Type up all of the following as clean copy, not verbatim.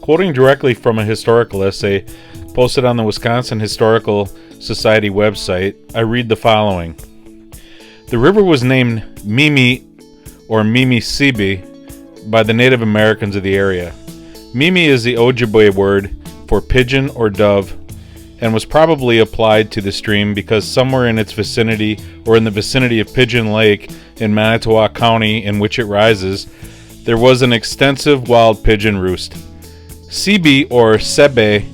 Quoting directly from a historical essay posted on the Wisconsin Historical Society website, I read the following. The river was named Mimi or Mimi-Sibi by the Native Americans of the area. Mimi is the Ojibwe word for pigeon or dove, and was probably applied to the stream because somewhere in its vicinity or in the vicinity of Pigeon Lake in Manitowoc County in which it rises, there was an extensive wild pigeon roost. Sibi or Sebe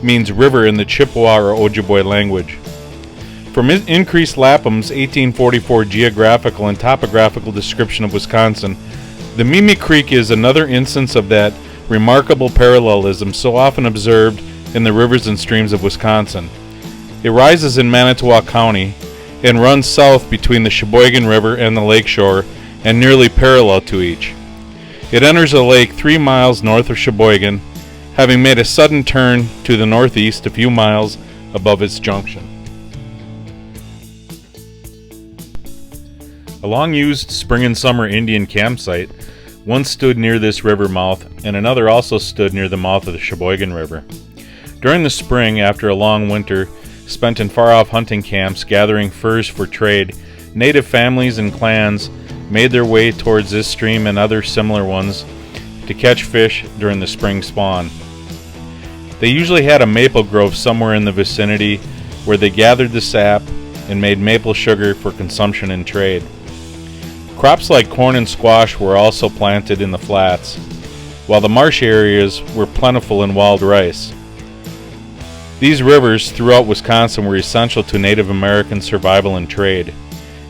means river in the Chippewa or Ojibwe language. From Increased Lapham's 1844 geographical and topographical description of Wisconsin, the Mimi Creek is another instance of that remarkable parallelism so often observed in the rivers and streams of Wisconsin. It rises in Manitowoc County and runs south between the Sheboygan River and the lakeshore and nearly parallel to each. It enters the lake 3 miles north of Sheboygan, having made a sudden turn to the northeast a few miles above its junction. A long-used spring and summer Indian campsite once stood near this river mouth, and another also stood near the mouth of the Sheboygan River. During the spring, after a long winter spent in far-off hunting camps gathering furs for trade, native families and clans made their way towards this stream and other similar ones to catch fish during the spring spawn. They usually had a maple grove somewhere in the vicinity where they gathered the sap and made maple sugar for consumption and trade. Crops like corn and squash were also planted in the flats, while the marsh areas were plentiful in wild rice. These rivers throughout Wisconsin were essential to Native American survival and trade.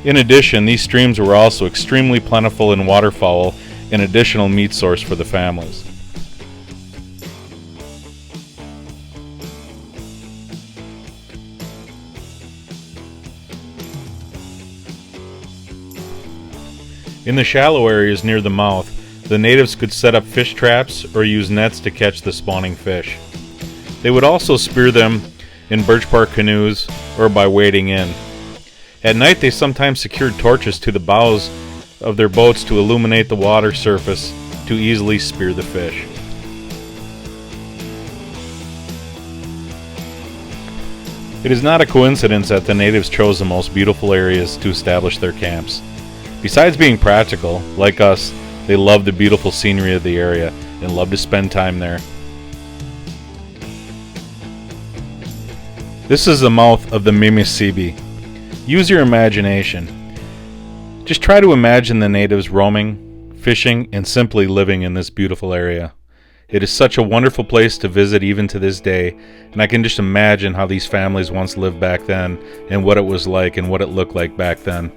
In addition, these streams were also extremely plentiful in waterfowl, an additional meat source for the families. In the shallow areas near the mouth, the natives could set up fish traps or use nets to catch the spawning fish. They would also spear them in birch bark canoes or by wading in. At night, they sometimes secured torches to the bows of their boats to illuminate the water surface to easily spear the fish. It is not a coincidence that the natives chose the most beautiful areas to establish their camps. Besides being practical, like us, they love the beautiful scenery of the area and love to spend time there. This is the mouth of the Mimi-Sibi. Use your imagination. Just try to imagine the natives roaming, fishing, and simply living in this beautiful area. It is such a wonderful place to visit even to this day, and I can just imagine how these families once lived back then and what it was like and what it looked like back then.